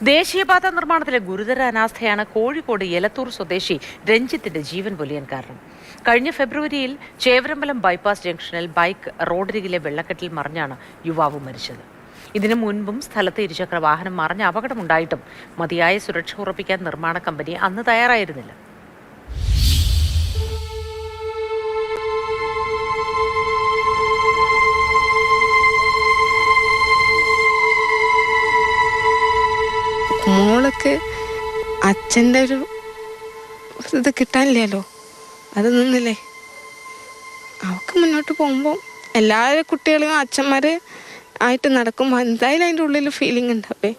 ദേശീയപാത നിർമ്മാണത്തിലെ ഗുരുതര അനാസ്ഥയാണ് കോഴിക്കോട് എലത്തൂർ സ്വദേശി രഞ്ജിത്തിന്റെ ജീവൻ പൊലിയാൻ കാരണം. കഴിഞ്ഞ ഫെബ്രുവരിയിൽ ചേവരമ്പലം ബൈപ്പാസ് ജംഗ്ഷനിൽ ബൈക്ക് റോഡരികിലെ വെള്ളക്കെട്ടിൽ മറിഞ്ഞാണ് യുവാവ് മരിച്ചത്. ഇതിനു മുൻപും സ്ഥലത്ത് ഇരുചക്ര വാഹനം മറിഞ്ഞ അപകടമുണ്ടായിട്ടും മതിയായ സുരക്ഷ ഉറപ്പിക്കാൻ നിർമ്മാണ കമ്പനി അന്ന് തയ്യാറായിരുന്നില്ല. മോൾക്ക് അച്ഛൻ്റെ ഒരു ഇത് കിട്ടാനില്ലല്ലോ, അത് നിന്നില്ലേ. അവൾക്ക് മുന്നോട്ട് പോകുമ്പോൾ എല്ലാ കുട്ടികളും അച്ഛന്മാർ ആയിട്ട് നടക്കുമ്പോൾ എന്തായാലും അതിൻ്റെ ഉള്ളിൽ ഫീലിംഗ് ഉണ്ടാവേ.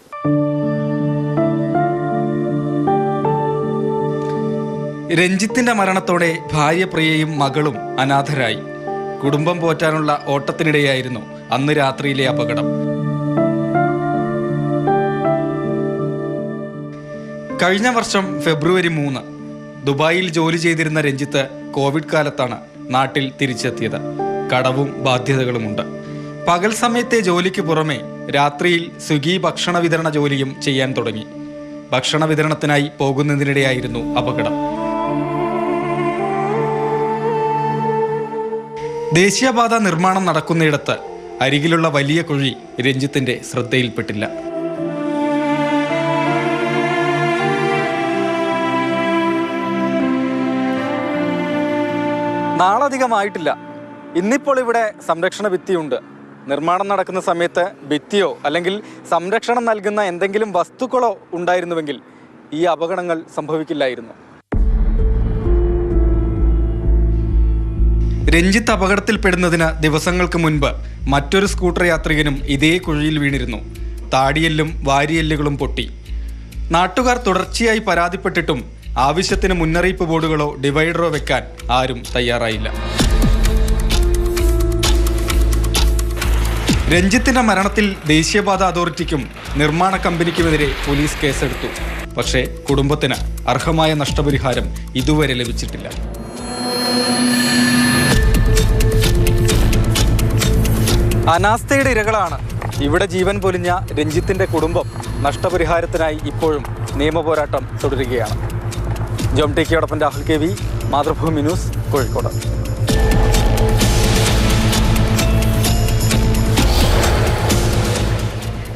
രഞ്ജിത്തിന്റെ മരണത്തോടെ ഭാര്യ പ്രിയയും മകളും അനാഥരായി. കുടുംബം പോറ്റാനുള്ള ഓട്ടത്തിനിടെയായിരുന്നു അന്ന് രാത്രിയിലെ അപകടം. കഴിഞ്ഞ വർഷം ഫെബ്രുവരി 3 ദുബായിൽ ജോലി ചെയ്തിരുന്ന രഞ്ജിത്ത് കോവിഡ് കാലത്താണ് നാട്ടിൽ തിരിച്ചെത്തിയത്. കടവും ബാധ്യതകളുമുണ്ട്. പകൽ സമയത്തെ ജോലിക്ക് പുറമെ രാത്രിയിൽ സ്വിഗ്ഗി ഭക്ഷണ വിതരണ ജോലിയും ചെയ്യാൻ തുടങ്ങി. ഭക്ഷണ വിതരണത്തിനായി പോകുന്നതിനിടെയായിരുന്നു അപകടം. ദേശീയപാത നിർമ്മാണം നടക്കുന്നയിടത്ത് അരികിലുള്ള വലിയ കുഴി രഞ്ജിത്തിന്റെ ശ്രദ്ധയിൽപ്പെട്ടില്ല. നാളധികമായിട്ടില്ല. ഇന്നിപ്പോൾ ഇവിടെ സംരക്ഷണ ഭിത്തിയുണ്ട്. നിർമ്മാണം നടക്കുന്ന സമയത്ത് ഭിത്തിയോ അല്ലെങ്കിൽ സംരക്ഷണം നൽകുന്ന എന്തെങ്കിലും വസ്തുക്കളോ ഉണ്ടായിരുന്നുവെങ്കിൽ ഈ അപകടങ്ങൾ സംഭവിക്കില്ലായിരുന്നു. രഞ്ജിത്ത് അപകടത്തിൽപ്പെടുന്നതിന് ദിവസങ്ങൾക്ക് മുൻപ് മറ്റൊരു സ്കൂട്ടർ യാത്രികനും ഇതേ കുഴിയിൽ വീണിരുന്നു. താടിയെല്ലും വാരിയെല്ലുകളും പൊട്ടി. നാട്ടുകാർ തുടർച്ചയായി പരാതിപ്പെട്ടിട്ടും ആവശ്യത്തിന് മുന്നറിയിപ്പ് ബോർഡുകളോ ഡിവൈഡറോ വെക്കാൻ ആരും തയ്യാറായില്ല. രഞ്ജിത്തിന്റെ മരണത്തിൽ ദേശീയപാത അതോറിറ്റിക്കും നിർമ്മാണ കമ്പനിക്കുമെതിരെ പോലീസ് കേസെടുത്തു. പക്ഷേ കുടുംബത്തിന് അർഹമായ നഷ്ടപരിഹാരം ഇതുവരെ ലഭിച്ചിട്ടില്ല. അനാസ്ഥയുടെ ഇരകളാണ് ഇവിടെ ജീവൻ പൊലിഞ്ഞ രഞ്ജിത്തിന്റെ കുടുംബം. നഷ്ടപരിഹാരത്തിനായി ഇപ്പോഴും നിയമപോരാട്ടം തുടരുകയാണ്. ജോം ടി കെയോടൊപ്പം Rahul K V, Mathrubhumi news, Kozhikode.